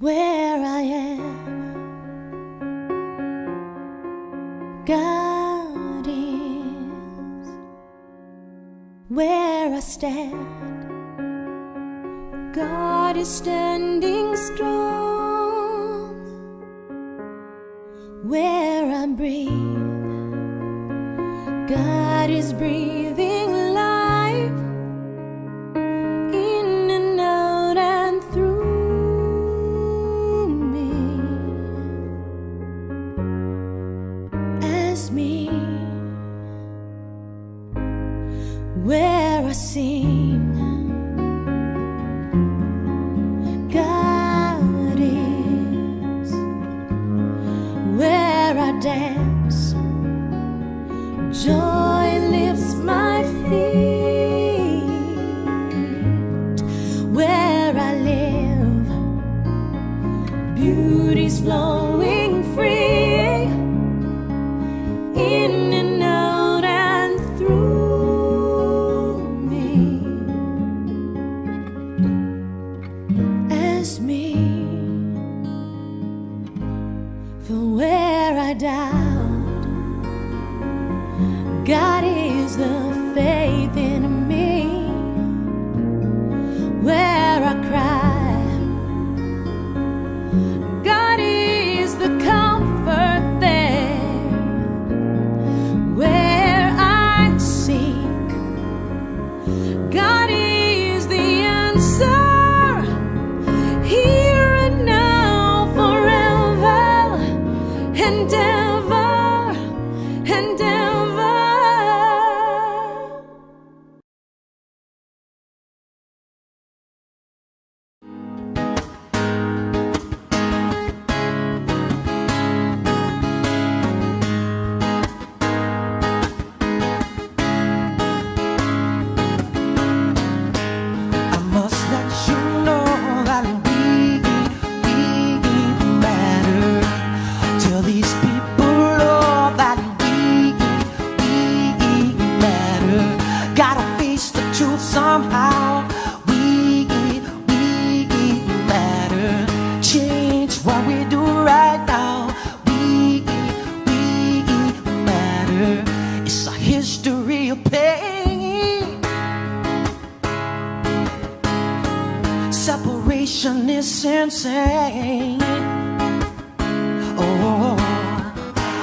where I am. God is where I stand. God is standing strong where I breathe. God is breathing life in and out and through me. As me, where I sing. God is where I dance. Joy lifts my feet. Where I live, beauty's flowing free, in and out and through me. As me, for where I doubt, God is the faith in me. Where I cry, God is the comfort there. Where I seek, God is the answer. Here and now, forever and ever and ever. I must let you know that we matter. Tell these people all that we matter. Gotta face the truth somehow. We matter. Change what we do right now. We matter. It's a history of pain. Separation is insane. Oh,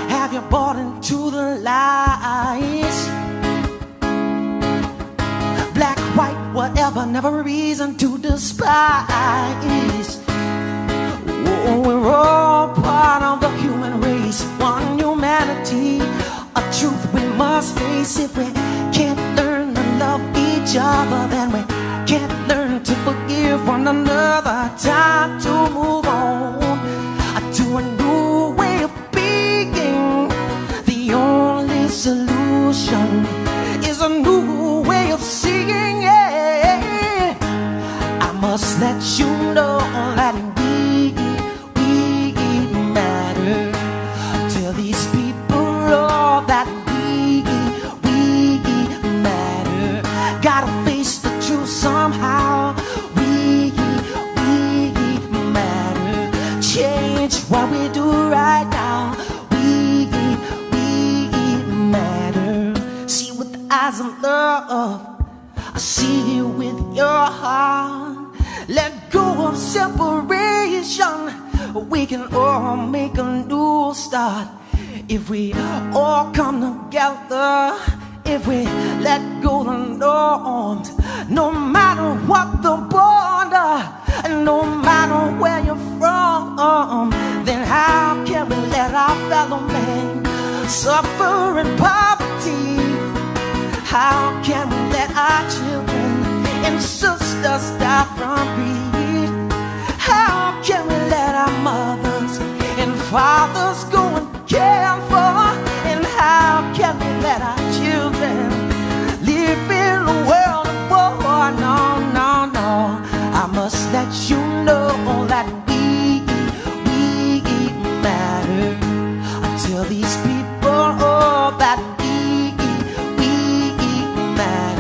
have you bought into the lies? Black, white, whatever, never a reason to despise. Oh, we're all part of the human race, one humanity, a truth we must face. If we can't learn to love each other, then we can't learn to forgive one another. Time to move on to a new way of being. The only solution is a new way of seeing. Yeah. I must let you know that we matter. Tell these people all that we matter. Gotta face the truth somehow. We matter. Change what we do right now. We matter. See with the eyes of love, I see you with your heart. Let go of separation. We can all make a new start if we all come together. If we let go the norms, no matter what the border, and no matter where you're from, then how can we let our fellow man suffer in poverty? How can we let our children and sisters die from greed? How can we let our mothers and fathers go uncared for? And how can we let our children live in a world of war? No, no, no. I must let you know that we matter. I tell these people all that we matter.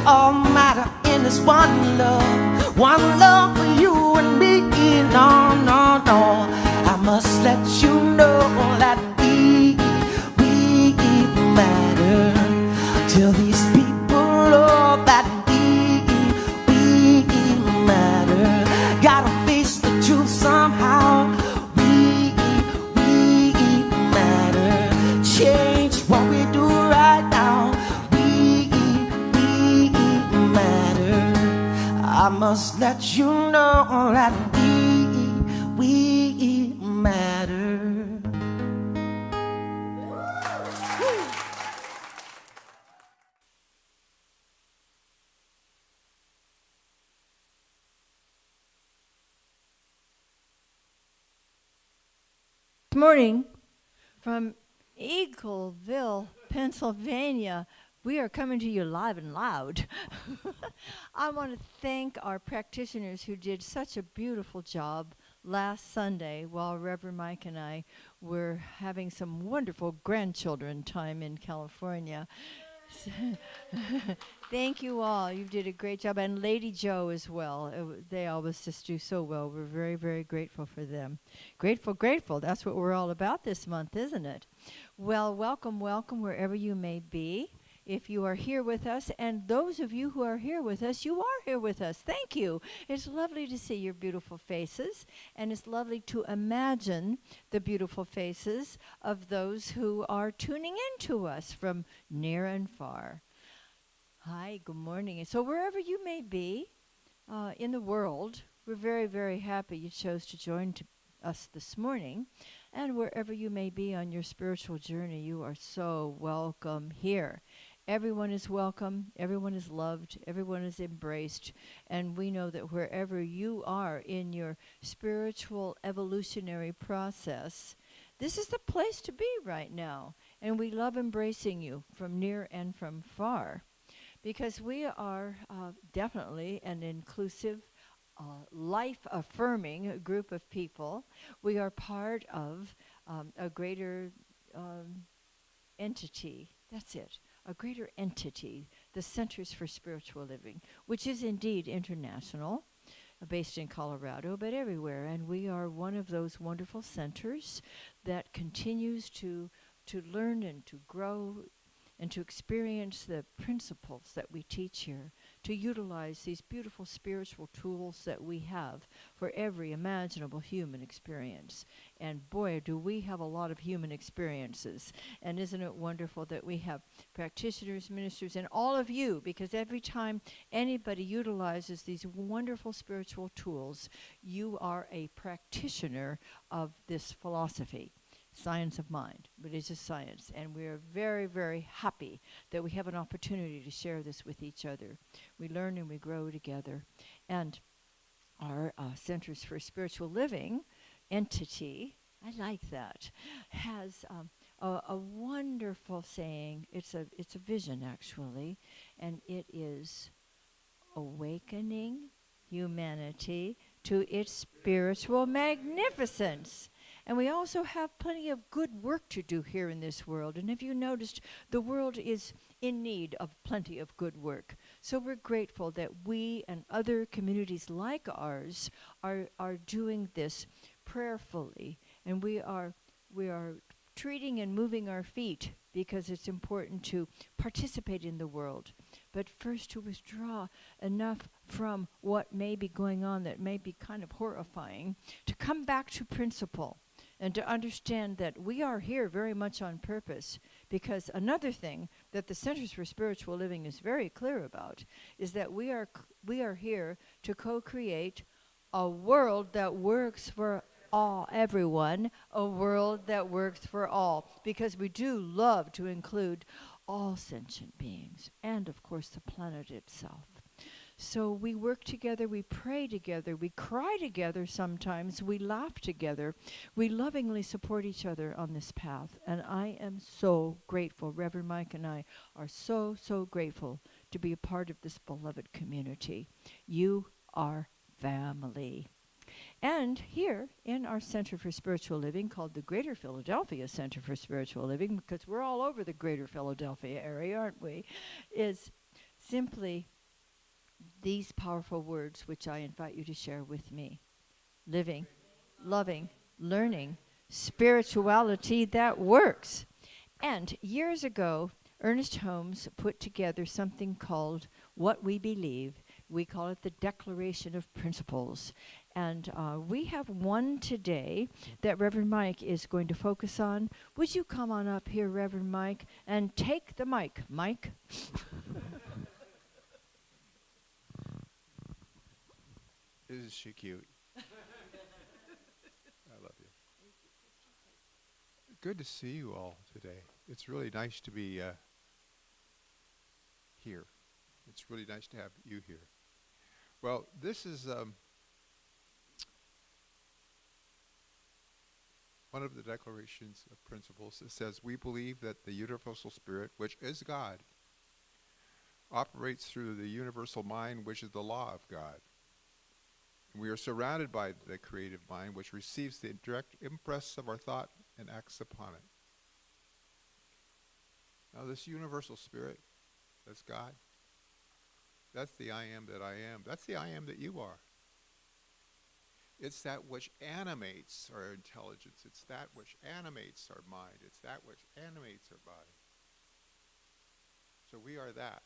all matter in this one love for you and me. No, no, no, I must let you know that we matter. Tell these people all that we matter. Gotta face the truth somehow. We matter. Change what we do right now. We matter. I must let you know that we matter. Good morning from Eagleville, Pennsylvania. We are coming to you live and loud. I want to thank our practitioners who did such a beautiful job last Sunday while Reverend Mike and I were having some wonderful grandchildren time in California. Thank you all. You did a great job. And Lady Joe as well. They always just do so well. We're very, very grateful for them. Grateful, grateful. That's what we're all about this month, isn't it? Well, welcome, welcome wherever you may be. If you are here with us, and those of you who are here with us, you are here with us. Thank you. It's lovely to see your beautiful faces, and it's lovely to imagine the beautiful faces of those who are tuning in to us from near and far. Hi, good morning. And so wherever you may be in the world, we're very, very happy you chose to join us this morning. And wherever you may be on your spiritual journey, you are so welcome here. Everyone is welcome, everyone is loved, everyone is embraced, and we know that wherever you are in your spiritual evolutionary process, this is the place to be right now. And we love embracing you from near and from far, because we are definitely an inclusive, life-affirming group of people. We are part of a greater entity. That's it. A greater entity, the Centers for Spiritual Living, which is indeed international, based in Colorado, but everywhere. And we are one of those wonderful centers that continues to learn and to grow and to experience the principles that we teach here, to utilize these beautiful spiritual tools that we have for every imaginable human experience. And boy, do we have a lot of human experiences. And isn't it wonderful that we have practitioners, ministers, and all of you, because every time anybody utilizes these wonderful spiritual tools, you are a practitioner of this philosophy. Science of mind, but it's a science, and we're very, very happy that we have an opportunity to share this with each other. We learn and we grow together, and our Centers for Spiritual Living entity, I like that, has a wonderful saying. It's a vision, actually, and it is awakening humanity to its spiritual magnificence. And we also have plenty of good work to do here in this world. And if you noticed, the world is in need of plenty of good work. So we're grateful that we and other communities like ours are doing this prayerfully. And we are treating and moving our feet, because it's important to participate in the world. But first, to withdraw enough from what may be going on that may be kind of horrifying, to come back to principle and to understand that we are here very much on purpose. Because another thing that the Centers for Spiritual Living is very clear about is that we are here to co-create a world that works for everyone, a world that works for all, because we do love to include all sentient beings and, of course, the planet itself. So we work together, we pray together, we cry together sometimes, we laugh together, we lovingly support each other on this path. And I am so grateful. Reverend Mike and I are so, so grateful to be a part of this beloved community. You are family. And here in our Center for Spiritual Living, called the Greater Philadelphia Center for Spiritual Living, because we're all over the Greater Philadelphia area, aren't we, is simply these powerful words which I invite you to share with me. Living, loving, learning, spirituality that works. And years ago, Ernest Holmes put together something called What We Believe. We call it the Declaration of Principles. And we have one today that Reverend Mike is going to focus on. Would you come on up here, Reverend Mike, and take the mic, Mike? Isn't she cute? I love you. Good to see you all today. It's really nice to be here. It's really nice to have you here. Well, this is one of the declarations of principles. It says, we believe that the universal spirit, which is God, operates through the universal mind, which is the law of God. We are surrounded by the creative mind, which receives the direct impress of our thought and acts upon it. Now, this universal spirit, that's God. That's the I am that I am. That's the I am that you are. It's that which animates our intelligence. It's that which animates our mind. It's that which animates our body. So we are that.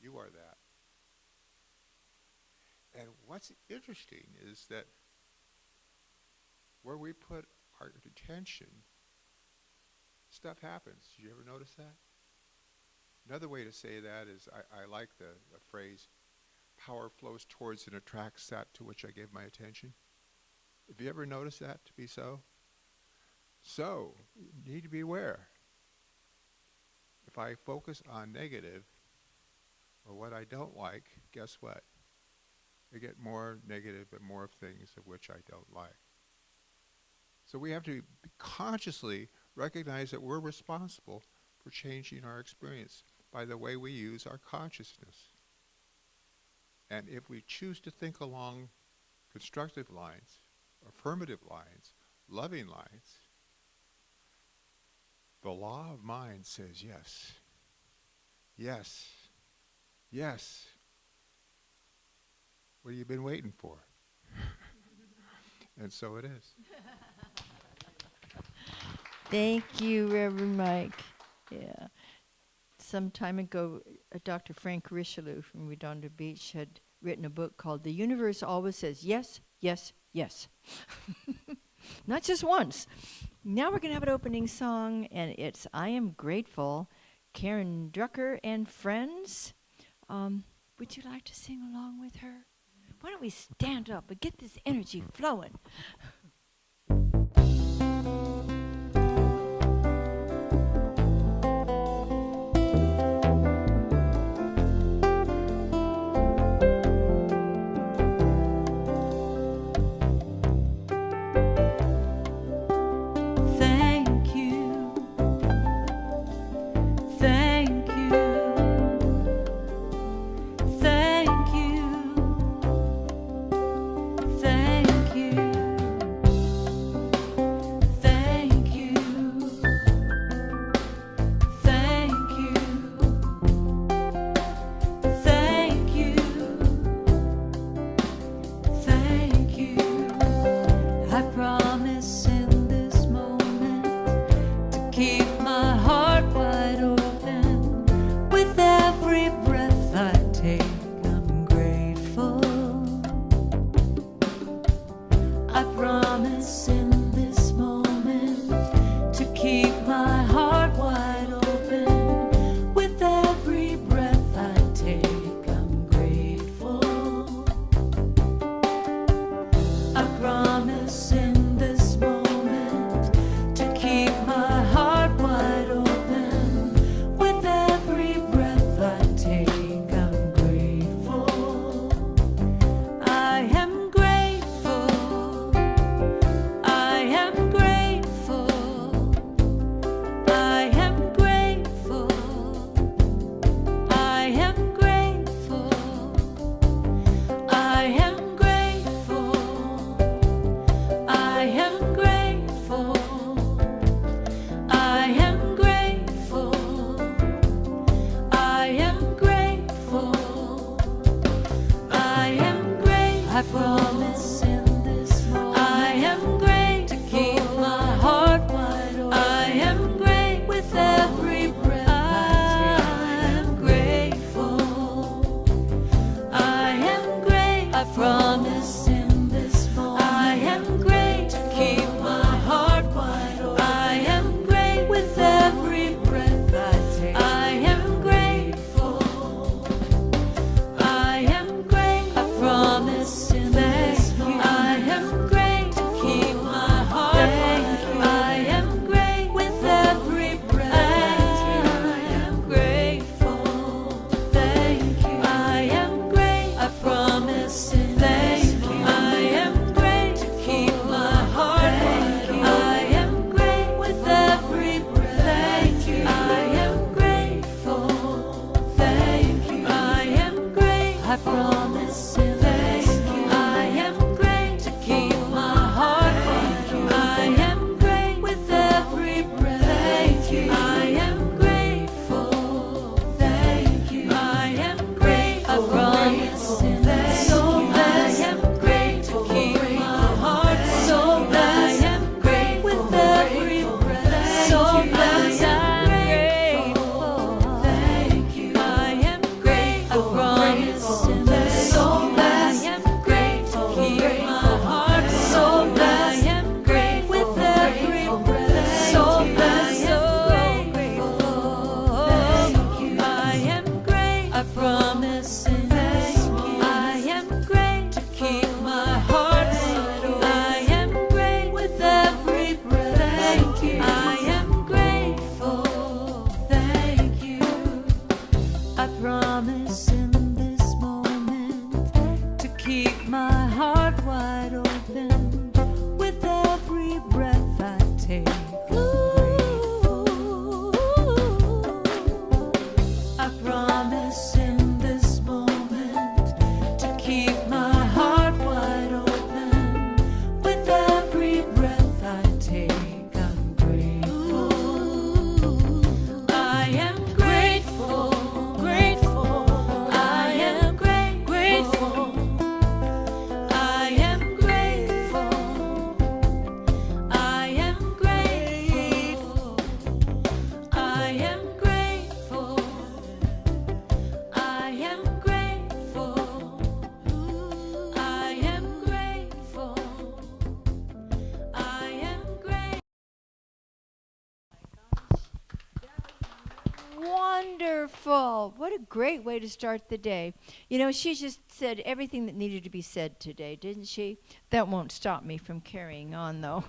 You are that. And what's interesting is that where we put our attention, stuff happens. Did you ever notice that? Another way to say that is, I like the phrase, power flows towards and attracts that to which I give my attention. Have you ever noticed that to be so? So, you need to be aware. If I focus on negative, or what I don't like, guess what? I get more negative and more things of which I don't like. So we have to consciously recognize that we're responsible for changing our experience by the way we use our consciousness. And if we choose to think along constructive lines, affirmative lines, loving lines, the law of mind says yes, yes, yes. What have you been waiting for? And so it is. Thank you, Reverend Mike. Yeah. Some time ago, Dr. Frank Richelieu from Redondo Beach had written a book called The Universe Always Says Yes, Yes, Yes. Not just once. Now we're going to have an opening song, and it's I Am Grateful, Karen Drucker and Friends. Would you like to sing along with her? Why don't we stand up and get this energy flowing? With every breath I take, I'm grateful. I promise in this moment I am great to keep my heart wide open. I am great with every breath I am grateful. I am great, I promise in this moment I am great to keep my heart wide open. I am great with every breath I take. I am grateful. I am great, I promise in this moment I am great to keep my heart wide open. I am great with every breath I am grateful. Thank you. I am great, I promise in this moment I am great to keep my heart wide open. I am great with every breath. Thank you. I am grateful. Thank you. I am great, I promise in this moment I am great to keep my heart wide open. I am great with every breath. Thank you. I am grateful. Thank you. I am great, I promise in this moment I am great to keep my heart so blessed. I am great with every breath. So blessed. I'm grateful. Thank you. I am great, I promise in this so blessed. I am great to keep my heart so blessed. I am great with every breath. So blessed. So grateful. Thank you. I am great, I promise in this moment I am great to keep my heart wide open. I am great with every breath. Thank you. I am grateful. Thank you. I promise in this moment to keep my heart wide open with every breath I take. I promise in this moment to keep my heart wide open with every breath I take. I'm grateful. I am grateful, grateful. I am grateful. I am grateful. I am grateful. I am grateful. I am grateful. I am grateful. I am grateful. Wonderful. What a great way to start the day. You know, she just said everything that needed to be said today, didn't she? That won't stop me from carrying on, though.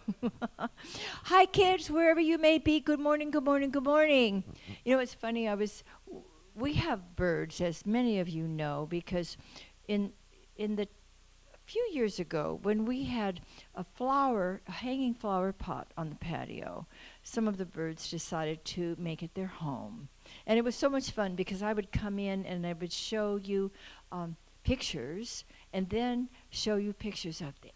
Hi, kids, wherever you may be. Good morning, good morning, good morning. You know, it's funny. We have birds, as many of you know, because in the few years ago, when we had a hanging flower pot on the patio, some of the birds decided to make it their home. And it was so much fun because I would come in and I would show you pictures and then show you pictures of the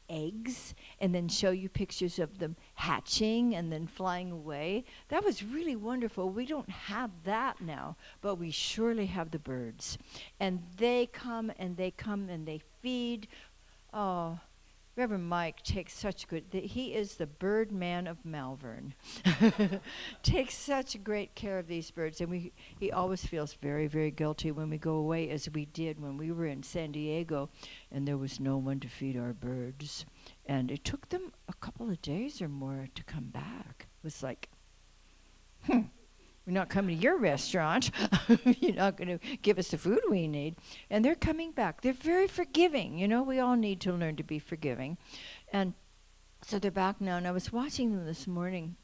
eggs and then show you pictures of them hatching and then flying away. That was really wonderful. We don't have that now, but we surely have the birds. And they come and they feed. Oh, Reverend Mike takes such he is the bird man of Malvern. Takes such great care of these birds, and he always feels very, very guilty when we go away, as we did when we were in San Diego, and there was no one to feed our birds. And it took them a couple of days or more to come back. It was like, we're not coming to your restaurant. You're not going to give us the food we need. And they're coming back. They're very forgiving. You know, we all need to learn to be forgiving. And so they're back now. And I was watching them this morning,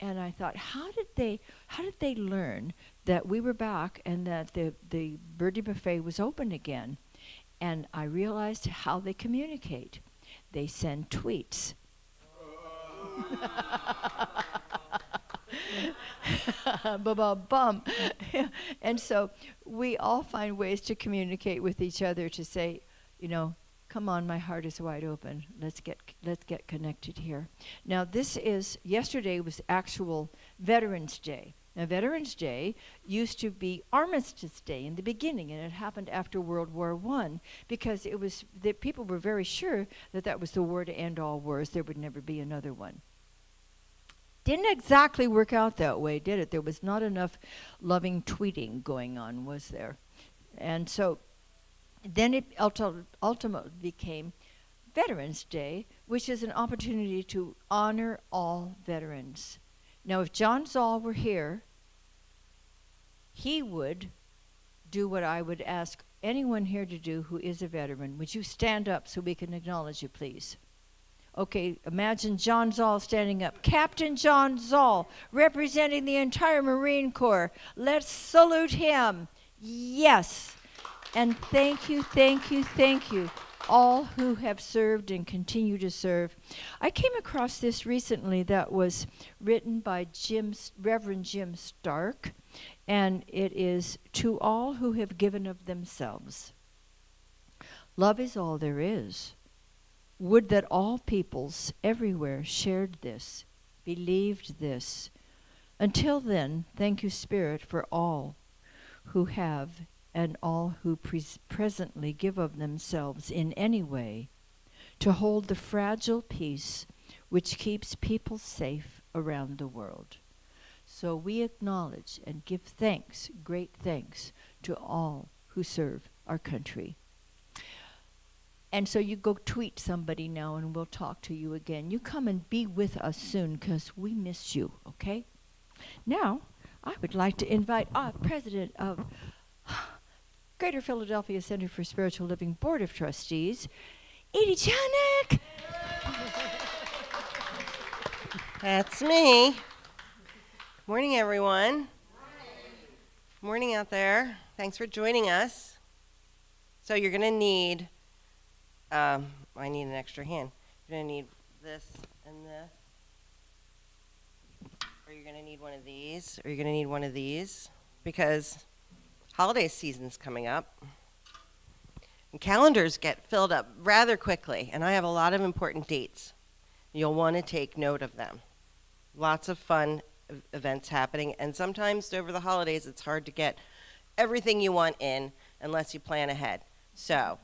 and I thought, how did they learn that we were back and that the birdie buffet was open again? And I realized how they communicate. They send tweets. Bum. And so we all find ways to communicate with each other to say, you know, come on, my heart is wide open. Let's get connected here. Now yesterday was actual Veterans Day. Now, Veterans Day used to be Armistice Day in the beginning, and it happened after World War I because it was that people were very sure that that was the war to end all wars. There would never be another one. Didn't exactly work out that way, did it? There was not enough loving tweeting going on, was there? And so then it ultimately became Veterans Day, which is an opportunity to honor all veterans. Now, if John Zoll were here, he would do what I would ask anyone here to do who is a veteran. Would you stand up so we can acknowledge you, please? Okay, imagine John Zoll standing up. Captain John Zoll, representing the entire Marine Corps. Let's salute him. Yes. And thank you, thank you, thank you, all who have served and continue to serve. I came across this recently that was written by Reverend Jim Stark, and it is, "To all who have given of themselves. Love is all there is. Would that all peoples everywhere shared this, believed this. Until then, thank you, Spirit, for all who have and all who presently give of themselves in any way to hold the fragile peace which keeps people safe around the world." So we acknowledge and give thanks, great thanks, to all who serve our country. And so you go tweet somebody now and we'll talk to you again. You come and be with us soon because we miss you, okay? Now, I would like to invite our president of Greater Philadelphia Center for Spiritual Living Board of Trustees, Edie Janik. That's me. Morning, everyone. Morning out there. Thanks for joining us. So you're going to need, I need an extra hand. You're going to need this and this. Or you're going to need one of these. Or you're going to need one of these. Because holiday season's coming up. And calendars get filled up rather quickly. And I have a lot of important dates. You'll want to take note of them. Lots of fun events happening. And sometimes over the holidays, it's hard to get everything you want in unless you plan ahead. So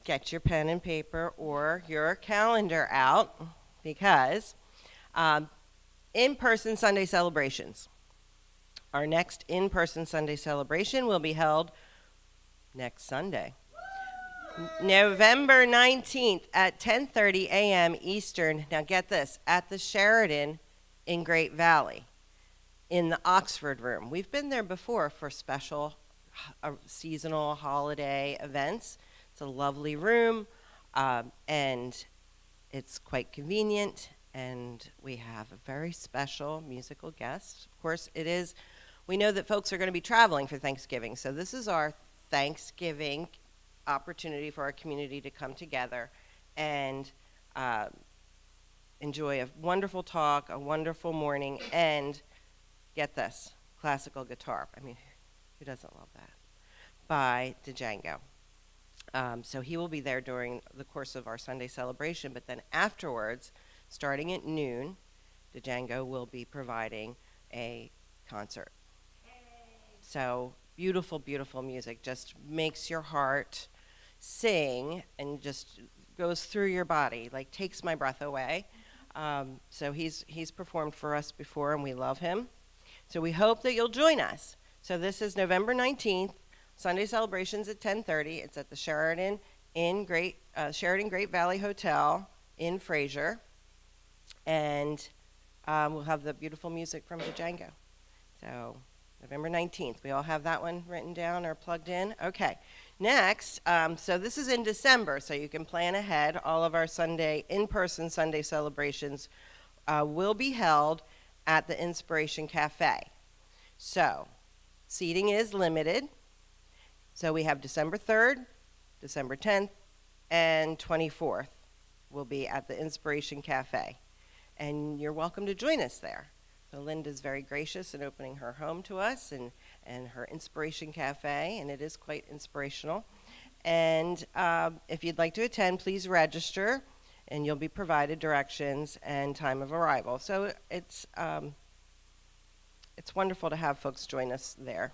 get your pen and paper or your calendar out because in-person Sunday celebrations. Our next in-person Sunday celebration will be held next Sunday, November 19th at 10:30 a.m. Eastern. Now get this, at the Sheraton in Great Valley in the Oxford Room. We've been there before for special seasonal holiday events. It's a lovely room, and it's quite convenient, and we have a very special musical guest. Of course, we know that folks are going to be traveling for Thanksgiving, so this is our Thanksgiving opportunity for our community to come together and enjoy a wonderful talk, a wonderful morning, and get this, classical guitar. I mean, who doesn't love that? By Django. So he will be there during the course of our Sunday celebration, but then afterwards, starting at noon, Django will be providing a concert. So beautiful, beautiful music, just makes your heart sing and just goes through your body, like takes my breath away. So he's performed for us before, and we love him. So we hope that you'll join us. So this is November 19th, Sunday celebrations at 10:30. It's at the Sheraton Great Valley Hotel in Fraser, and we'll have the beautiful music from Django. So November 19th. We all have that one written down or plugged in? Okay. Next, so this is in December, so you can plan ahead. All of our in-person Sunday celebrations will be held at the Inspiration Cafe. So seating is limited. So we have December 3rd, December 10th, and 24th will be at the Inspiration Cafe. And you're welcome to join us there. So Linda's very gracious in opening her home to us and her Inspiration Cafe, and it is quite inspirational. And if you'd like to attend, please register, and you'll be provided directions and time of arrival. So it's it's wonderful to have folks join us there.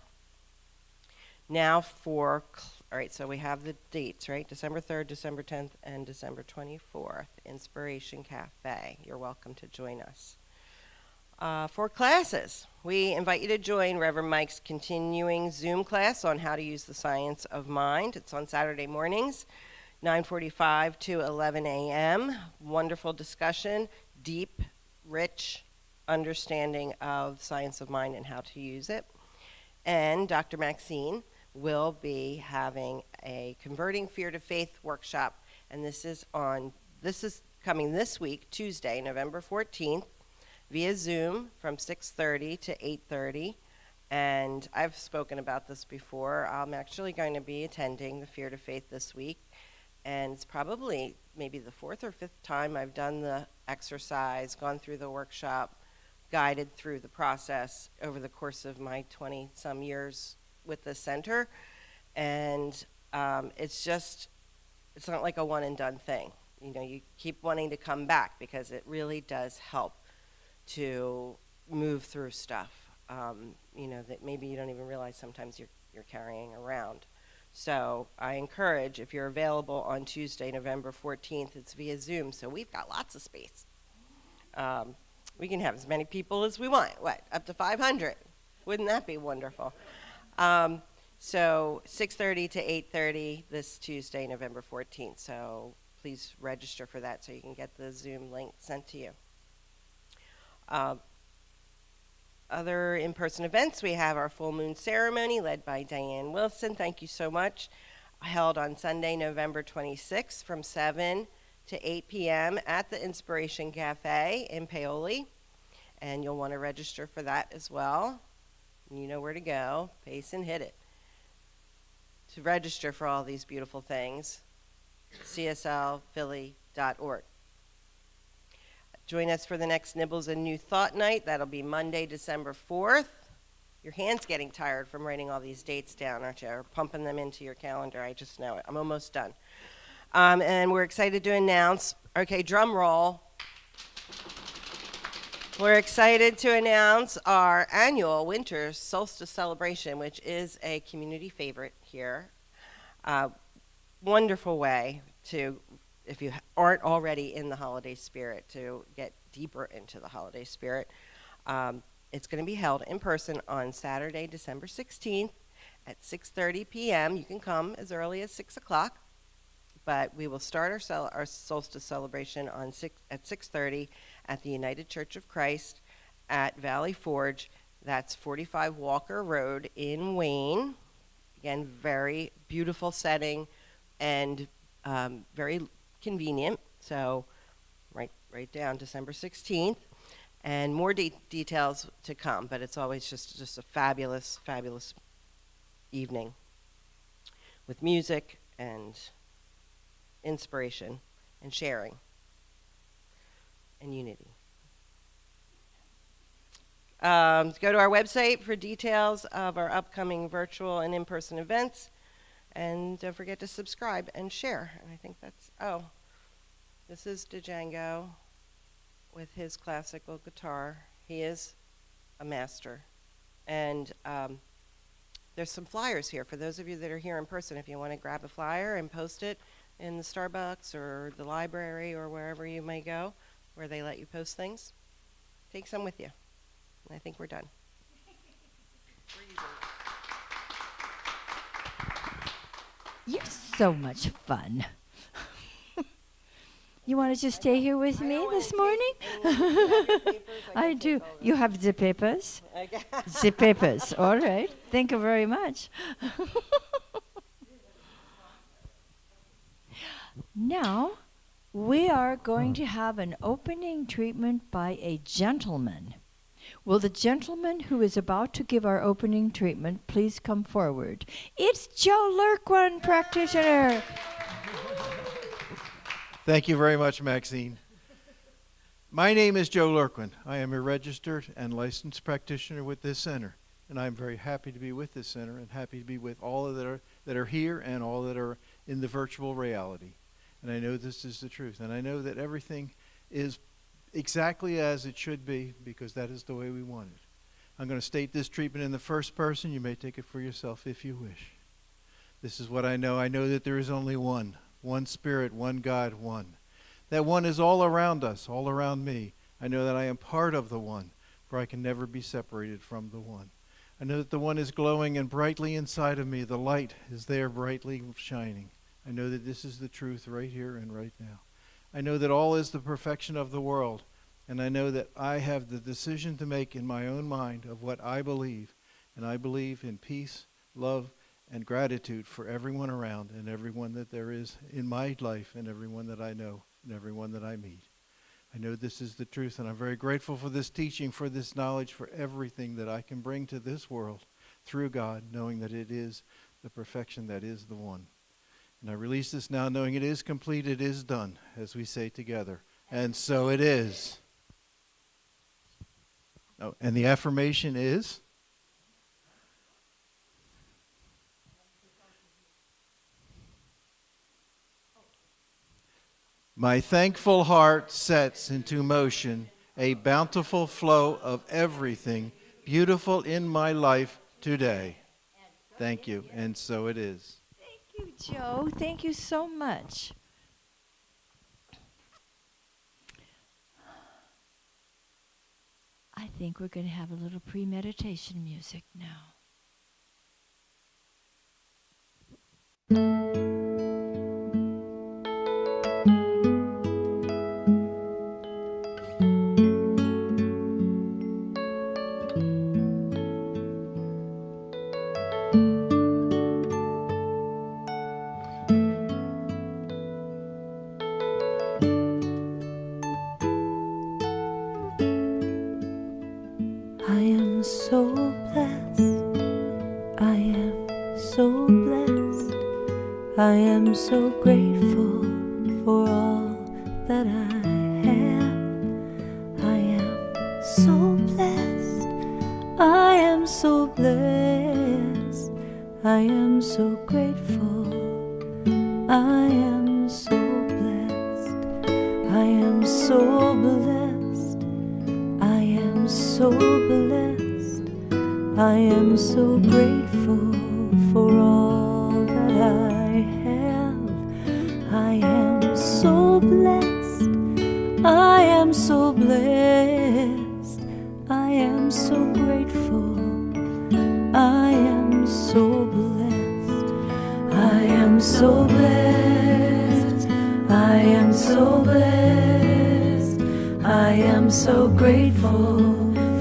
Now all right, so we have the dates, right? December 3rd, December 10th, and December 24th, Inspiration Cafe. You're welcome to join us. For classes, we invite you to join Reverend Mike's continuing Zoom class on how to use the science of mind. It's on Saturday mornings, 9:45 to 11 a.m. Wonderful discussion, deep, rich understanding of science of mind and how to use it. And Dr. Maxine will be having a Converting Fear to Faith workshop, and this is coming this week, Tuesday, November 14th, via Zoom from 6:30 to 8:30. And I've spoken about this before. I'm actually going to be attending the Fear to Faith this week, and it's probably maybe the 4th or 5th time I've done the exercise, gone through the workshop, guided through the process over the course of my 20-some years with the center. And it's not like a one and done thing. You know, you keep wanting to come back because it really does help to move through stuff, that maybe you don't even realize sometimes you're carrying around. So I encourage, if you're available on Tuesday, November 14th, it's via Zoom, so we've got lots of space. We can have as many people as we want. Up to 500? Wouldn't that be wonderful? So 6:30 to 8:30 this Tuesday, November 14th. So please register for that so you can get the Zoom link sent to you. Other in-person events, we have our full moon ceremony led by Diane Wilson. Thank you so much. Held on Sunday, November 26th from 7 to 8 p.m. at the Inspiration Cafe in Paoli. And you'll want to register for that as well. You know where to go. Pace and hit it. To register for all these beautiful things, cslphilly.org. Join us for the next Nibbles and New Thought Night. That'll be Monday, December 4th. Your hand's getting tired from writing all these dates down, aren't you? Or pumping them into your calendar. I just know it. I'm almost done. And we're excited to announce, okay, drum roll. We're excited to announce our annual winter solstice celebration, which is a community favorite here. Wonderful way to, if you aren't already in the holiday spirit, to get deeper into the holiday spirit. It's going to be held in person on Saturday, December 16th at 6:30 p.m. You can come as early as 6 o'clock, but we will start our solstice celebration at 6:30 at the United Church of Christ at Valley Forge. That's 45 Walker Road in Wayne. Again, very beautiful setting and very convenient. So write down December 16th. And more details to come, but it's always just a fabulous, fabulous evening with music and inspiration and sharing and unity. Go to our website for details of our upcoming virtual and in-person events, and don't forget to subscribe and share. And I think this is Django with his classical guitar. He is a master. And there's some flyers here for those of you that are here in person. If you want to grab a flyer and post it in the Starbucks or the library or wherever you may go, where they let you post things, take some with you. And I think we're done. You're so much fun. You want to just stay here with me this morning? I do. You have the papers? The papers. All right. Thank you very much. Now, we are going to have an opening treatment by a gentleman. Will the gentleman who is about to give our opening treatment please come forward? It's Joe Lurquin, practitioner. Thank you very much, Maxine. My name is Joe Lurquin. I am a registered and licensed practitioner with this center, and I'm very happy to be with this center and happy to be with all that are here and all that are in the virtual reality. And I know this is the truth, and I know that everything is exactly as it should be because that is the way we want it. I'm going to state this treatment in the first person. You may take it for yourself if you wish. This is what I know. I know that there is only one Spirit, one God, one. That one is all around us, all around me. I know that I am part of the one, for I can never be separated from the one. I know that the one is glowing and brightly inside of me. The light is there brightly shining. I know that this is the truth right here and right now. I know that all is the perfection of the world, and I know that I have the decision to make in my own mind of what I believe, and I believe in peace, love, and gratitude for everyone around and everyone that there is in my life and everyone that I know and everyone that I meet. I know this is the truth, and I'm very grateful for this teaching, for this knowledge, for everything that I can bring to this world through God, knowing that it is the perfection that is the one. And I release this now, knowing it is complete, it is done, as we say together. And so it is. Oh, and the affirmation is? My thankful heart sets into motion a bountiful flow of everything beautiful in my life today. Thank you, and so it is. Thank you, Joe. Thank you so much. I think we're going to have a little pre-meditation music now. I am so blessed. I am so blessed. I am so grateful for all that I have. I am so blessed. I am so blessed. I am so grateful. I am so blessed. I am so blessed. I am so blessed. I am so grateful for all that I have. I am so blessed. I am so blessed. I am so grateful. I am so blessed. I am so blessed. I am so blessed. I am so grateful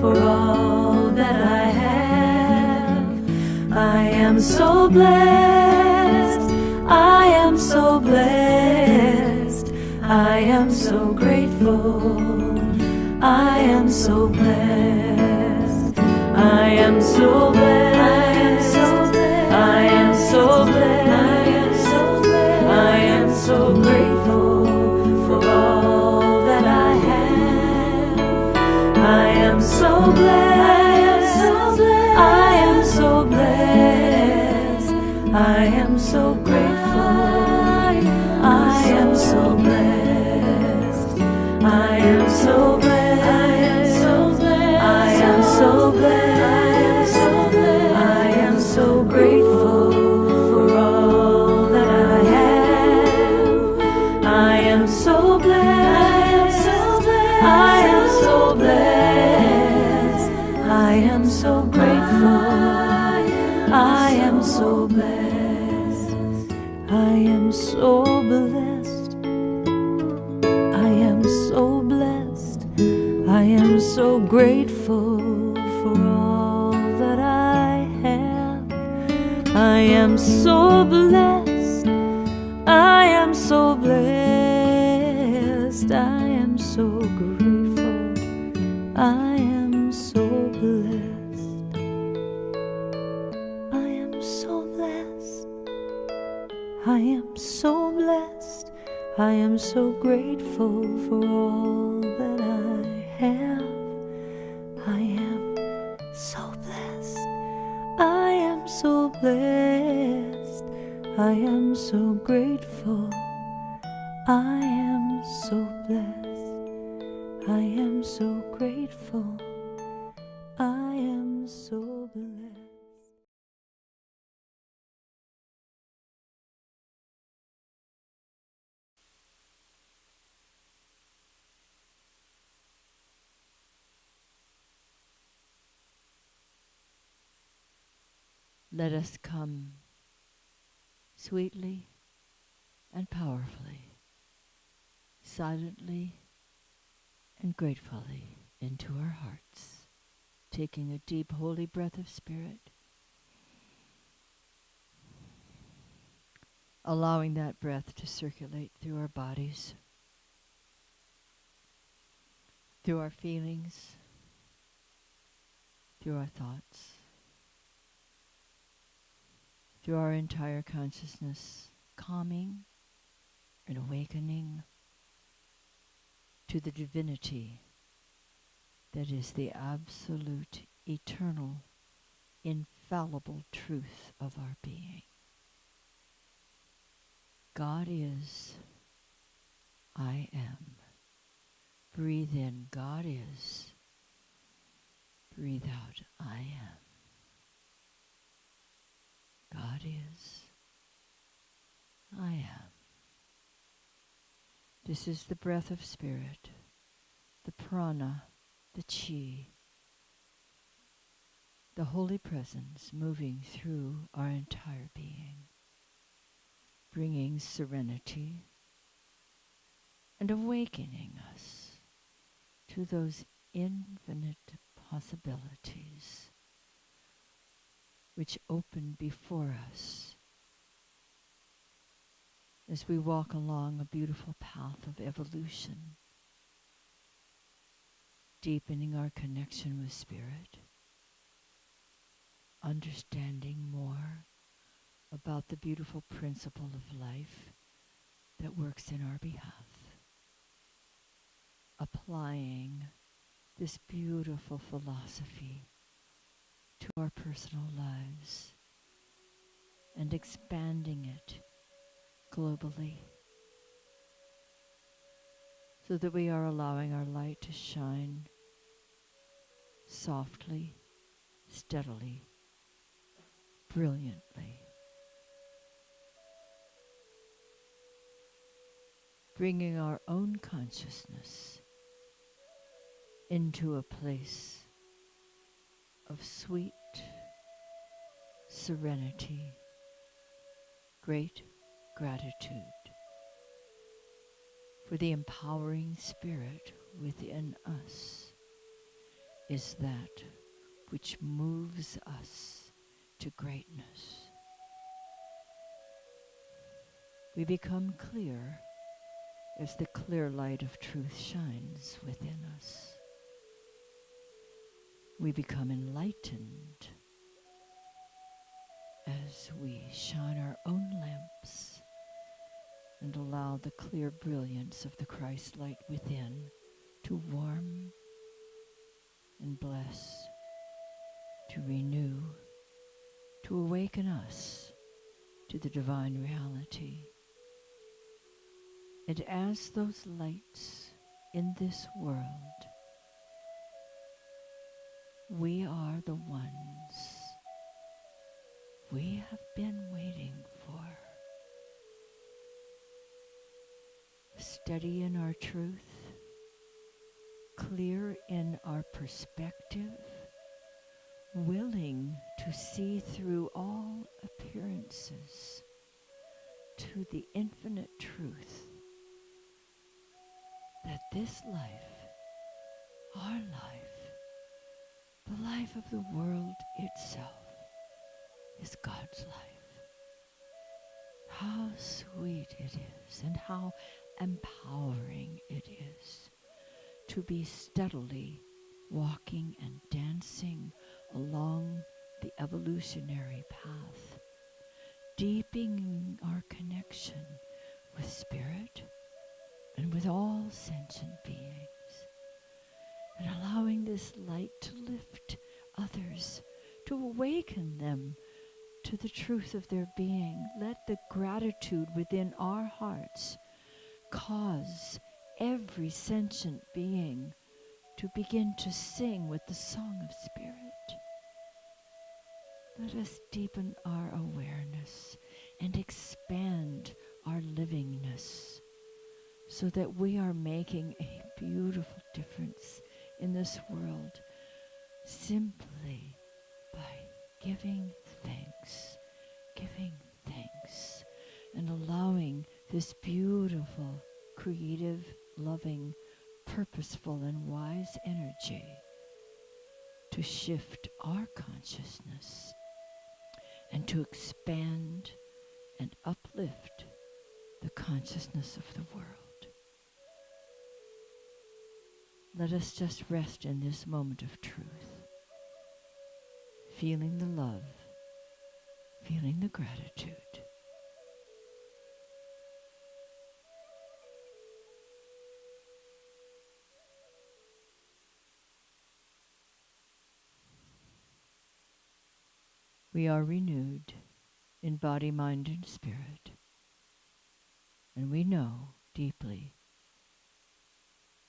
for all that I have. I am so blessed. I am so blessed. I am so grateful. I am so blessed. I am so blessed. I am so blessed. I am so grateful for all that I have. I am so blessed. I am so blessed. I am so grateful. I am so blessed. I am so blessed. I am so blessed. I am so grateful for all that I have. I am so blessed. I am so blessed. I am so grateful. I am so blessed. I am so blessed. I am so blessed. I am so grateful for all that I have. I am so blessed. I am so blessed. I am so grateful. I am so blessed. I am so blessed. I am so blessed. I am so grateful for all that I have. I am so blessed. I am so blessed. I am so grateful. I am so blessed. I am so grateful. I am let us come sweetly and powerfully, silently and gratefully into our hearts, taking a deep, holy breath of spirit, allowing that breath to circulate through our bodies, through our feelings, through our thoughts, through our entire consciousness, calming and awakening to the divinity that is the absolute, eternal, infallible truth of our being. God is, I am. Breathe in, God is. Breathe out, I am. God is, I am. This is the breath of spirit, the prana, the chi, the holy presence moving through our entire being, bringing serenity and awakening us to those infinite possibilities which open before us as we walk along a beautiful path of evolution, deepening our connection with spirit, understanding more about the beautiful principle of life that works in our behalf, applying this beautiful philosophy to our personal lives and expanding it globally so that we are allowing our light to shine softly, steadily, brilliantly, bringing our own consciousness into a place of sweet serenity, great gratitude for the empowering spirit within us is that which moves us to greatness. We become clear as the clear light of truth shines within us. We become enlightened as we shine our own lamps and allow the clear brilliance of the Christ light within to warm and bless, to renew, to awaken us to the divine reality. And as those lights in this world, we are the ones we have been waiting for. Steady in our truth, clear in our perspective, willing to see through all appearances to the infinite truth that this life, our life, the life of the world itself, is God's life. How sweet it is and how empowering it is to be steadily walking and dancing along the evolutionary path, deepening our connection with spirit and with all sentient beings, and allowing this light to lift others, to awaken them to the truth of their being. Let the gratitude within our hearts cause every sentient being to begin to sing with the song of spirit. Let us deepen our awareness and expand our livingness so that we are making a beautiful difference in this world simply by giving thanks and allowing this beautiful, creative, loving, purposeful, and wise energy to shift our consciousness and to expand and uplift the consciousness of the world. Let us just rest in this moment of truth, feeling the love, feeling the gratitude. We are renewed in body, mind, and spirit, and we know deeply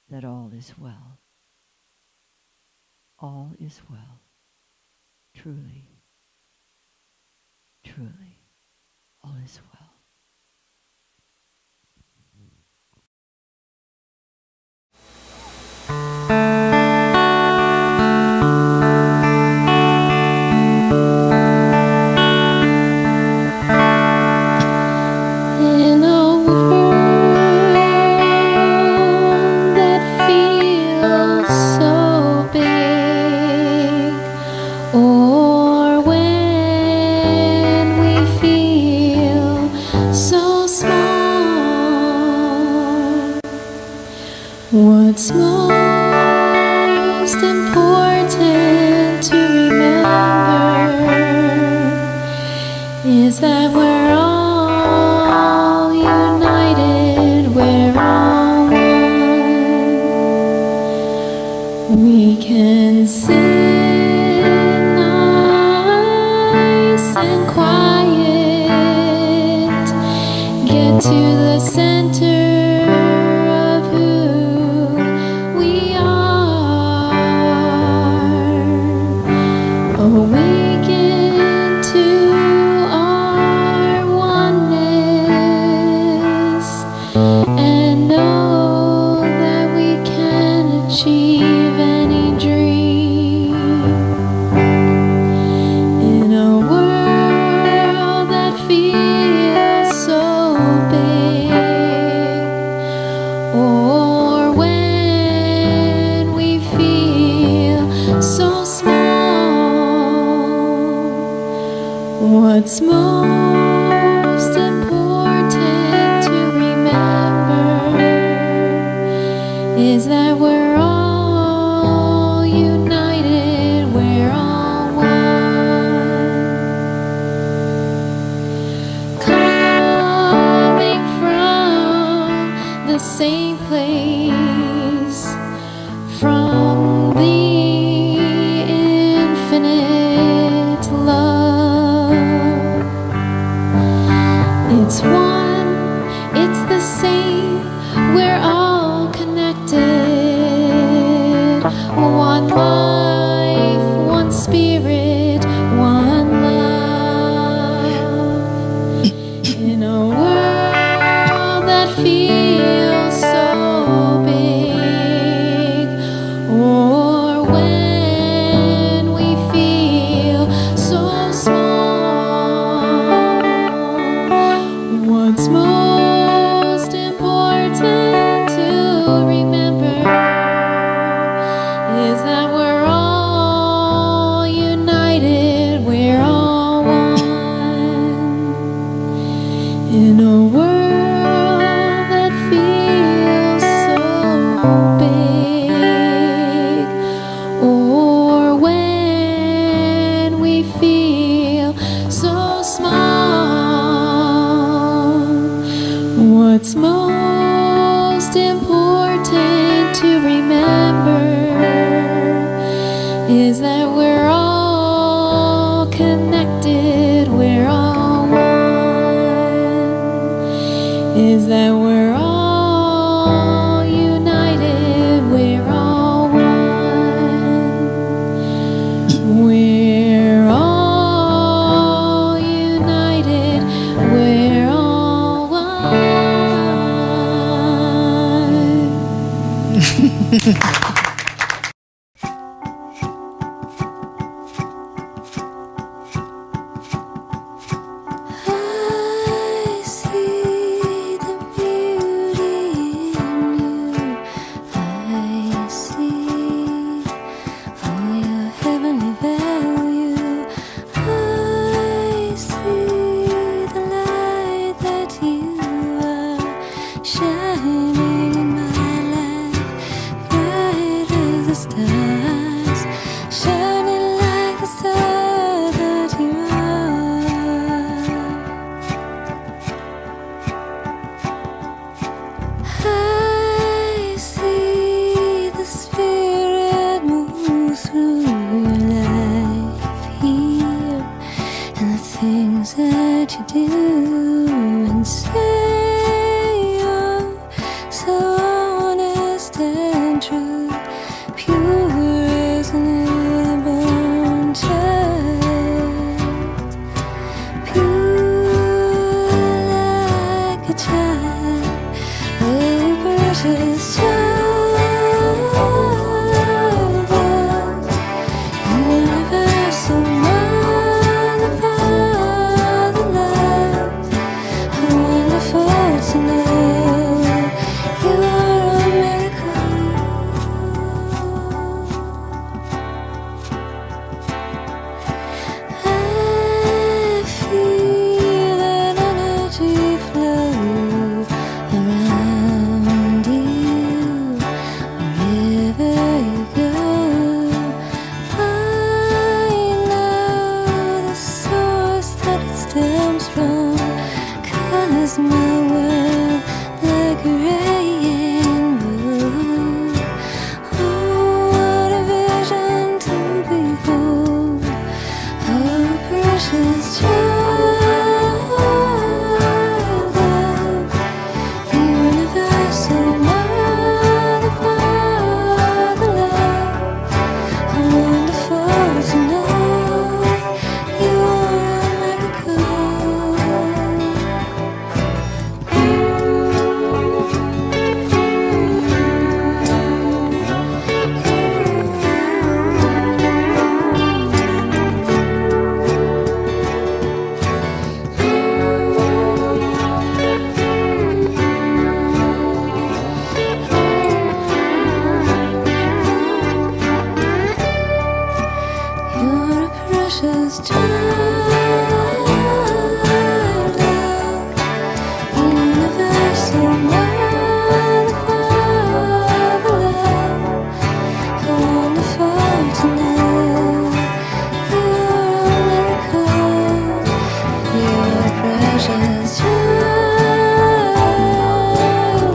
that all is well. All is well. Truly, truly, all is well. In a world that feels so big, or when we feel so small, what's most important to remember is that we're all united, we're all one. We can sit nice and quiet, get to the center of who we are, awaken to our oneness, and know that we can achieve any dream. In a world that feels so big, or when we feel so small, what's most important to remember is that we're all united, we're all one. Coming from the same place, from the infinite love. It's one, it's the same, we're all connected. One life, one spirit, one love. In a world that feels so big, or when we feel so small, what's most important to remember is that we're all united, we're all one. In a world that feels so big, or when we feel so small, what's most important to remember is that we're all connected, we're all one. Is that we're all united, we're all one. We're all united, we're all one. I see do and say are so honest and true, pure as a newborn child, pure like a child, oh precious child of universal mother, father love. How wonderful to know you are a miracle. I feel that energy flow around you wherever you go. I know the source that it stems from, 'cause my world like a rainbow. Oh, what a vision to behold. Oh, precious child of universal mother, father love. How wonderful to know you are a You're a precious child of universal mother, father love. How wonderful to know you're a miracle. You're a precious child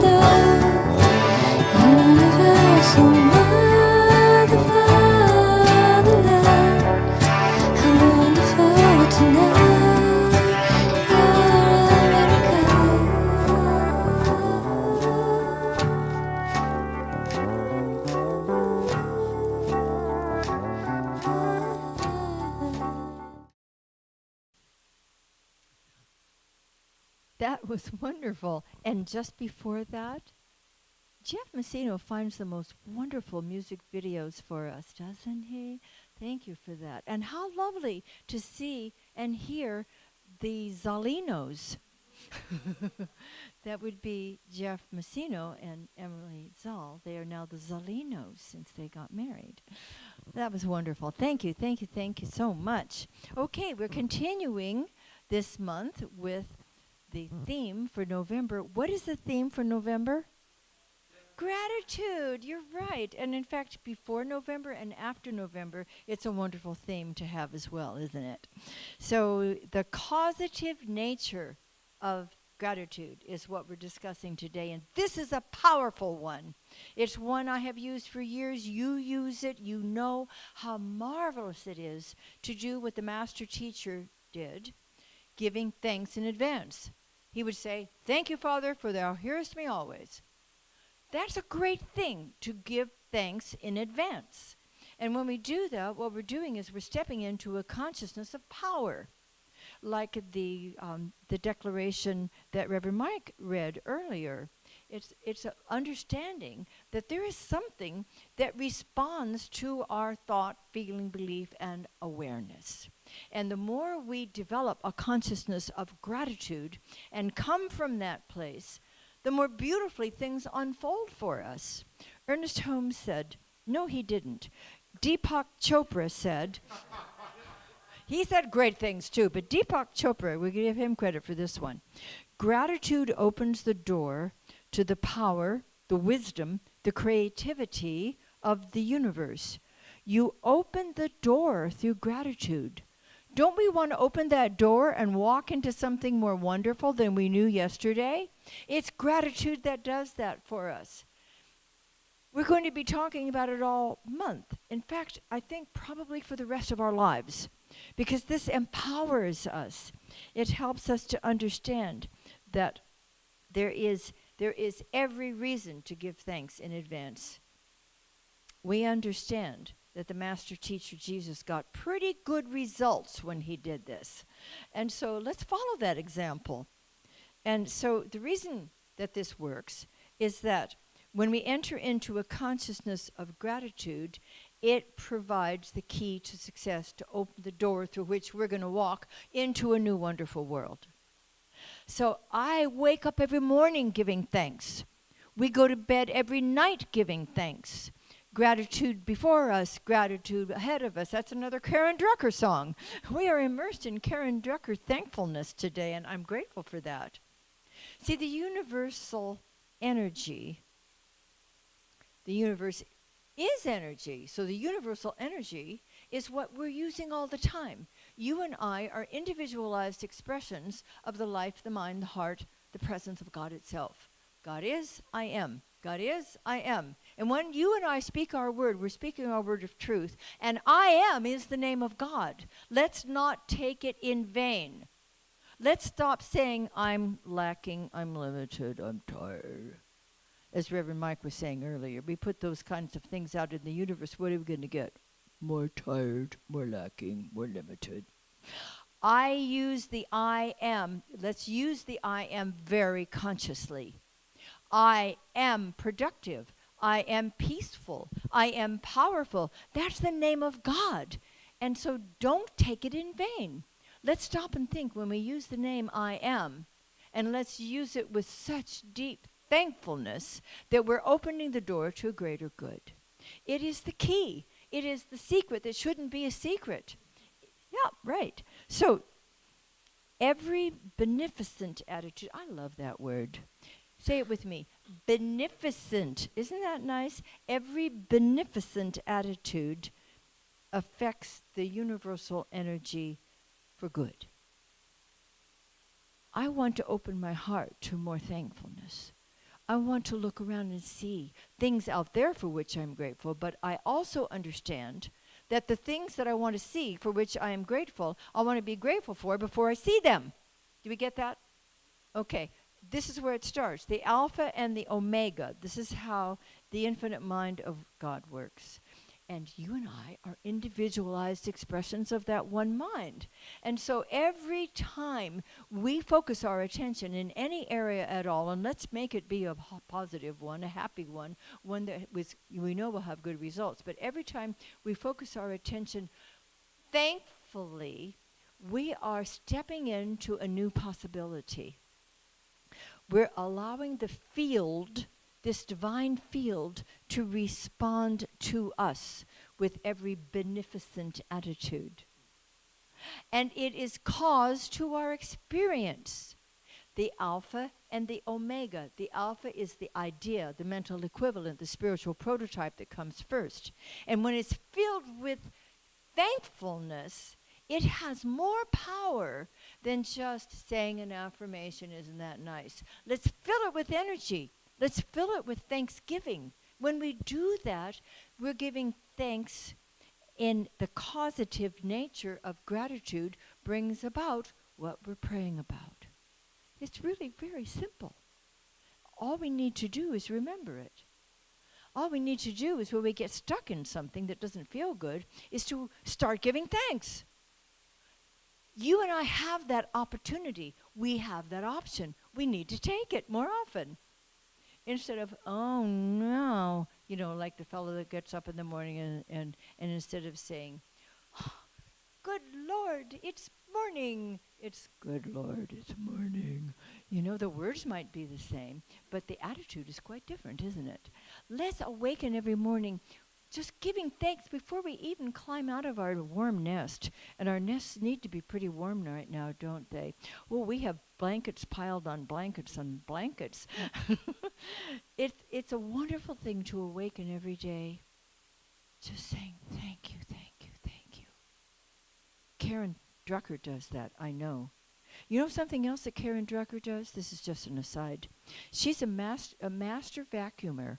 of universal mother, father love. How wonderful to know you're a miracle. That was wonderful. And just before that, Jeff Messino finds the most wonderful music videos for us, doesn't he? Thank you for that. And how lovely to see and hear the Zalinos. That would be Jeff Messino and Emily Zoll. They are now the Zalinos since they got married. That was wonderful. Thank you, thank you, thank you so much. Okay, we're continuing this month with the theme for November. What is the theme for November? Gratitude. You're right. And in fact, before November and after November, it's a wonderful theme to have as well, isn't it? So the causative nature of gratitude is what we're discussing today. And this is a powerful one. It's one I have used for years. You use it. You know how marvelous it is to do what the master teacher did, giving thanks in advance. He would say, "Thank you, Father, for thou hearest me always." That's a great thing, to give thanks in advance. And when we do that, what we're doing is we're stepping into a consciousness of power, like the declaration that Reverend Mike read earlier. It's a understanding that there is something that responds to our thought, feeling, belief, and awareness. And the more we develop a consciousness of gratitude and come from that place, the more beautifully things unfold for us. Ernest Holmes said, no, he didn't. Deepak Chopra said, he said great things too, but Deepak Chopra, we give him credit for this one. Gratitude opens the door to the power, the wisdom, the creativity of the universe. You open the door through gratitude. Don't we want to open that door and walk into something more wonderful than we knew yesterday? It's gratitude that does that for us. We're going to be talking about it all month. In fact, I think probably for the rest of our lives. because this empowers us. It helps us to understand that there is every reason to give thanks in advance. We understand that the master teacher Jesus got pretty good results when he did this. And so let's follow that example. And so the reason that this works is that when we enter into a consciousness of gratitude, it provides the key to success to open the door through which we're going to walk into a new wonderful world. So I wake up every morning giving thanks. We go to bed every night giving thanks. Gratitude before us, gratitude ahead of us. That's another Karen Drucker song. We are immersed in Karen Drucker thankfulness today, and I'm grateful for that. See, the universal energy, the universe is energy. So the universal energy is what we're using all the time. You and I are individualized expressions of the life, the mind, the heart, the presence of God itself. God is, I am. God is, I am. And when you and I speak our word, we're speaking our word of truth. And I am is the name of God. Let's not take it in vain. Let's stop saying, I'm lacking, I'm limited, I'm tired. As Reverend Mike was saying earlier, we put those kinds of things out in the universe. What are we going to get? More tired, more lacking, more limited. I use the I am. Let's use the I am very consciously. I am productive. I am peaceful. I am powerful. That's the name of God. And so don't take it in vain. Let's stop and think when we use the name I am, and let's use it with such deep thankfulness that we're opening the door to a greater good. It is the key. It is the secret that shouldn't be a secret. Yeah, right. So every beneficent attitude, I love that word. Say it with me. Beneficent. Isn't that nice? Every beneficent attitude affects the universal energy for good. I want to open my heart to more thankfulness. I want to look around and see things out there for which I'm grateful, but I also understand that the things that I want to see for which I am grateful, I want to be grateful for before I see them. Do we get that? Okay. This is where it starts. The Alpha and the Omega. This is how the infinite mind of God works. And you and I are individualized expressions of that one mind. And so every time we focus our attention in any area at all, and let's make it be a positive one, a happy one, one that we know will have good results. But every time we focus our attention, thankfully, we are stepping into a new possibility. We're allowing the field, this divine field, to respond to us with every beneficent attitude. And it is cause to our experience. The Alpha and the Omega. The Alpha is the idea, the mental equivalent, the spiritual prototype that comes first. And when it's filled with thankfulness, it has more power than just saying an affirmation, isn't that nice? Let's fill it with energy. Let's fill it with thanksgiving. When we do that, we're giving thanks in the causative nature of gratitude brings about what we're praying about. It's really very simple. All we need to do is remember it. All we need to do is when we get stuck in something that doesn't feel good is to start giving thanks. You and I have that opportunity. We have that option. We need to take it more often. Instead of, oh no, like the fellow that gets up in the morning and instead of saying, oh, good Lord, it's morning. It's good Lord, it's morning. The words might be the same, but the attitude is quite different, isn't it? Let's awaken every morning just giving thanks before we even climb out of our warm nest. And our nests need to be pretty warm right now, don't they? Well, we have blankets piled on blankets on blankets. It's a wonderful thing to awaken every day. Just saying, thank you, thank you, thank you. Karen Drucker does that, I know. You know something else that Karen Drucker does? This is just an aside. She's a master vacuumer.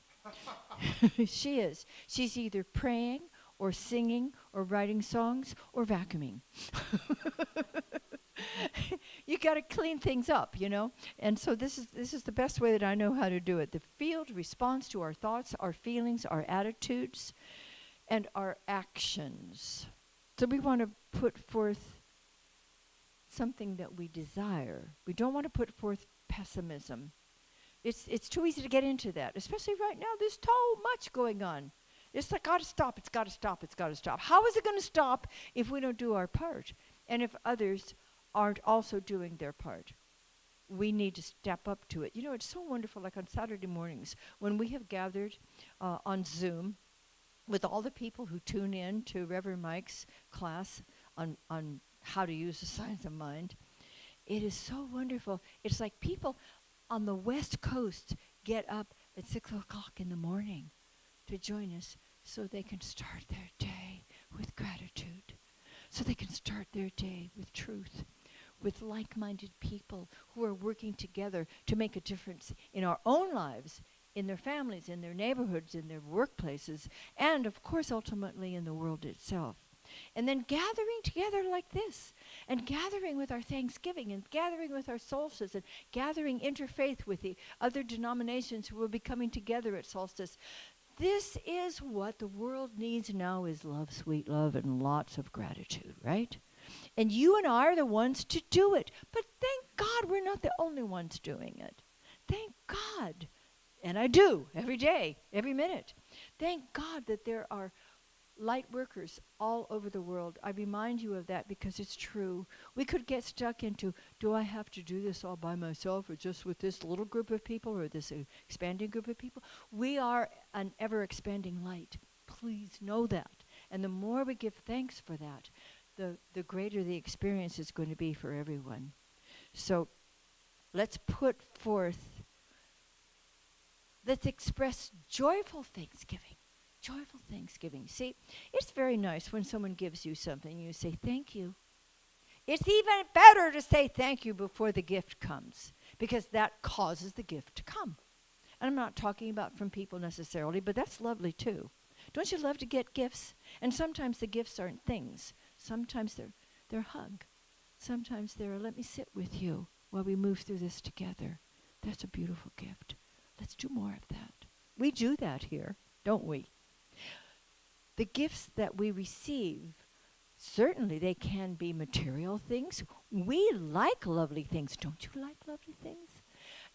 She is. She's either praying or singing or writing songs or vacuuming. You got to clean things up, you know. And so this is the best way that I know how to do it. The field responds to our thoughts, our feelings, our attitudes, and our actions. So we want to put forth something that we desire. We don't want to put forth pessimism. It's too easy to get into that, especially right now. There's so much going on. It's like, got to stop, it's got to stop, it's got to stop. How is it going to stop if we don't do our part? And if others aren't also doing their part? We need to step up to it. You know, it's so wonderful, like on Saturday mornings, when we have gathered on Zoom with all the people who tune in to Reverend Mike's class on how to use the science of mind. It is so wonderful. It's like people on the West Coast get up at 6 o'clock in the morning to join us so they can start their day with gratitude, so they can start their day with truth, with like-minded people who are working together to make a difference in our own lives, in their families, in their neighborhoods, in their workplaces, and of course ultimately in the world itself. And then gathering together like this, and gathering with our Thanksgiving, and gathering with our solstice, and gathering interfaith with the other denominations who will be coming together at solstice. This is what the world needs now, is love, sweet love, and lots of gratitude, right? And you and I are the ones to do it. But thank God we're not the only ones doing it. Thank God. And I do every day, every minute. Thank God that there are light workers all over the world. I remind you of that because it's true. We could get stuck into, do I have to do this all by myself or just with this little group of people or this expanding group of people? We are an ever-expanding light. Please know that. And the more we give thanks for that, the greater the experience is going to be for everyone. So let's put forth, let's express joyful thanksgiving. Joyful thanksgiving. See, it's very nice when someone gives you something, you say thank you. It's even better to say thank you before the gift comes, because that causes the gift to come. And I'm not talking about from people necessarily, but that's lovely too. Don't you love to get gifts? And sometimes the gifts aren't things. Sometimes they're a hug. Sometimes they're a let me sit with you while we move through this together. That's a beautiful gift. Let's do more of that. We do that here, don't we? The gifts that we receive, certainly they can be material things. We like lovely things. Don't you like lovely things?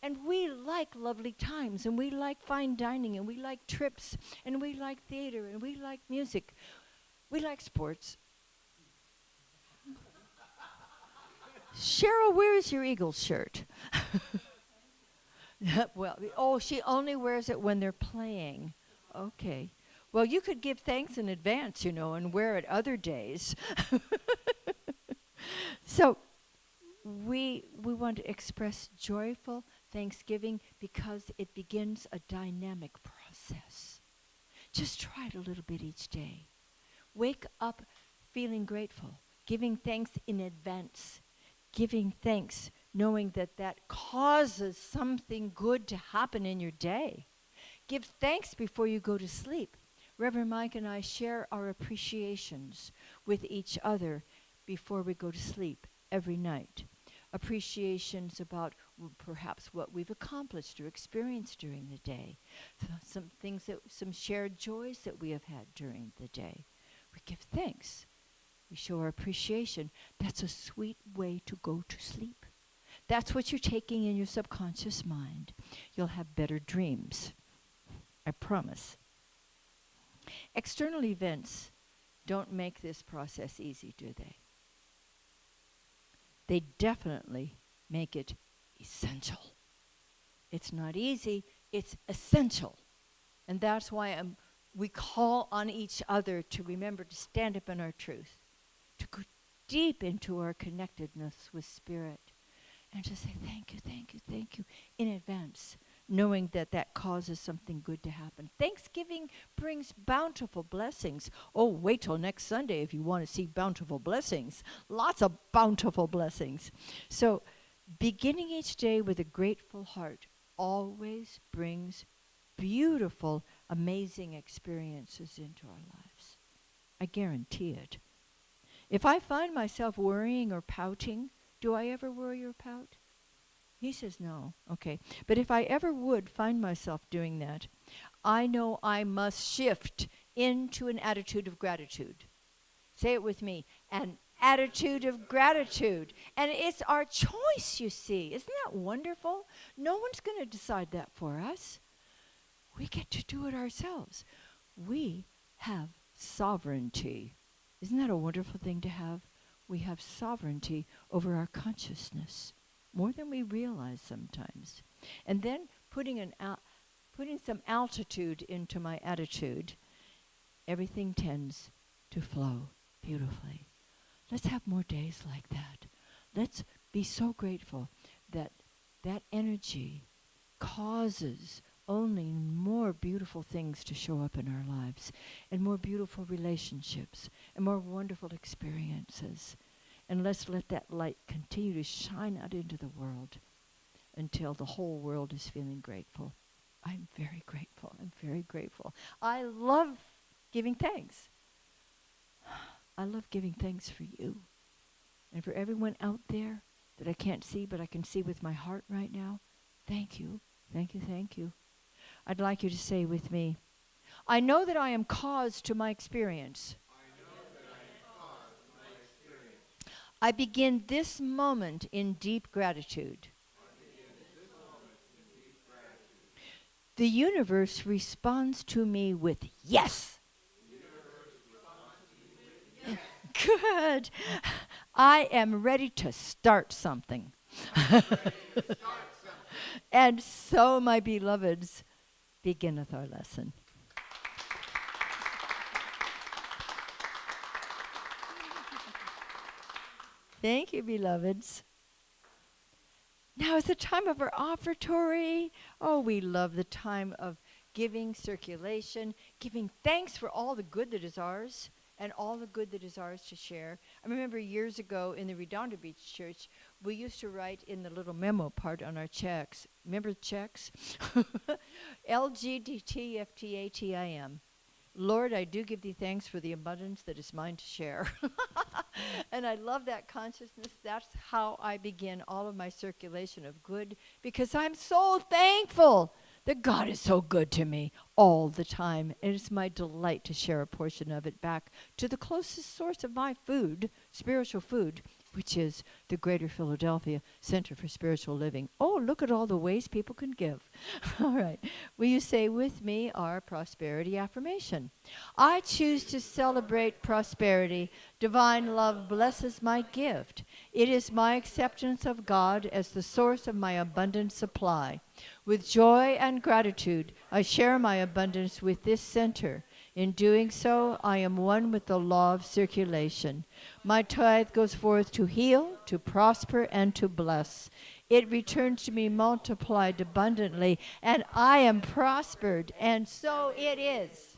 And we like lovely times, and we like fine dining, and we like trips, and we like theater, and we like music. We like sports. Cheryl, where is your Eagles shirt? Well, oh, she only wears it when they're playing. Okay. Well, you could give thanks in advance, you know, and wear it other days. So we want to express joyful thanksgiving because it begins a dynamic process. Just try it a little bit each day. Wake up feeling grateful, giving thanks in advance, giving thanks knowing that that causes something good to happen in your day. Give thanks before you go to sleep. Reverend Mike and I share our appreciations with each other before we go to sleep every night. Appreciations about perhaps what we've accomplished or experienced during the day. Some things some shared joys that we have had during the day. We give thanks. We show our appreciation. That's a sweet way to go to sleep. That's what you're taking in your subconscious mind. You'll have better dreams. I promise. External events don't make this process easy, do they? They definitely make it essential. It's not easy, it's essential. And that's why we call on each other to remember to stand up in our truth, to go deep into our connectedness with Spirit, and to say thank you, thank you, thank you in advance, knowing that that causes something good to happen. Thanksgiving brings bountiful blessings. Oh, wait till next Sunday if you want to see bountiful blessings. Lots of bountiful blessings. So beginning each day with a grateful heart always brings beautiful, amazing experiences into our lives. I guarantee it. If I find myself worrying or pouting, do I ever worry or pout? He says no. Okay. But if I ever would find myself doing that, I know I must shift into an attitude of gratitude. Say it with me. An attitude of gratitude. And it's our choice, you see. Isn't that wonderful? No one's going to decide that for us. We get to do it ourselves. We have sovereignty. Isn't that a wonderful thing to have? We have sovereignty over our consciousness, more than we realize sometimes. And then putting some altitude into my attitude, everything tends to flow beautifully. Let's have more days like that. Let's be so grateful that that energy causes only more beautiful things to show up in our lives, and more beautiful relationships, and more wonderful experiences. And let's let that light continue to shine out into the world until the whole world is feeling grateful. I'm very grateful. I'm very grateful. I love giving thanks. I love giving thanks for you and for everyone out there that I can't see, but I can see with my heart right now. Thank you. Thank you. Thank you. I'd like you to say with me, I know that I am cause to my experience. I begin this moment in deep gratitude. The universe responds to me with yes. Good. I am ready to start something. And so, my beloveds, beginneth our lesson. Thank you, beloveds. Now is the time of our offertory. Oh, we love the time of giving, circulation, giving thanks for all the good that is ours and all the good that is ours to share. I remember years ago in the Redondo Beach Church, we used to write in the little memo part on our checks. Remember the checks? LGDTFTATIM. Lord, I do give thee thanks for the abundance that is mine to share. And I love that consciousness. That's how I begin all of my circulation of good, because I'm so thankful that God is so good to me all the time. And it's my delight to share a portion of it back to the closest source of my food, spiritual food, which is the Greater Philadelphia Center for Spiritual Living. Oh, look at all the ways people can give. All right. Will you say with me our prosperity affirmation? I choose to celebrate prosperity. Divine love blesses my gift. It is my acceptance of God as the source of my abundant supply. With joy and gratitude, I share my abundance with this center. In doing so, I am one with the law of circulation. My tithe goes forth to heal, to prosper, and to bless. It returns to me multiplied abundantly, and I am prospered, and so it is.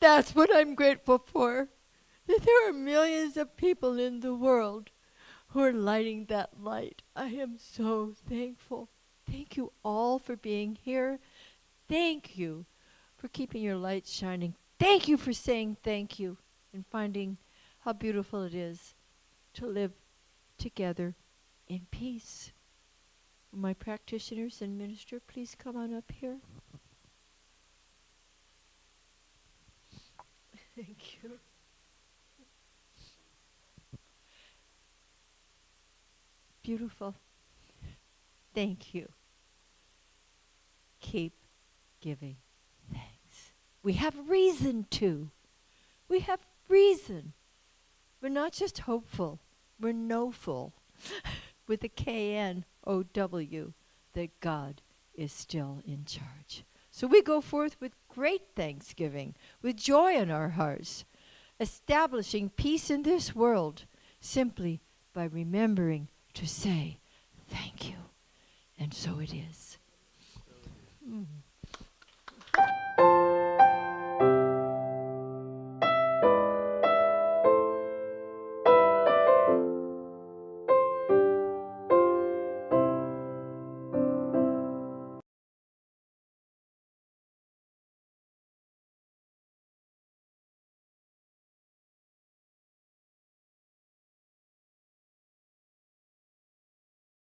That's what I'm grateful for. That there are millions of people in the world who are lighting that light. I am so thankful. Thank you all for being here. Thank you for keeping your light shining. Thank you for saying thank you and finding how beautiful it is to live together in peace. My practitioners and minister, please come on up here. Thank you. Beautiful. Thank you. Keep giving thanks. We have reason to. We have reason. We're not just hopeful. We're knowful. With a K-N-O-W, that God is still in charge. So we go forth with great thanksgiving, with joy in our hearts, establishing peace in this world simply by remembering to say thank you. And so it is.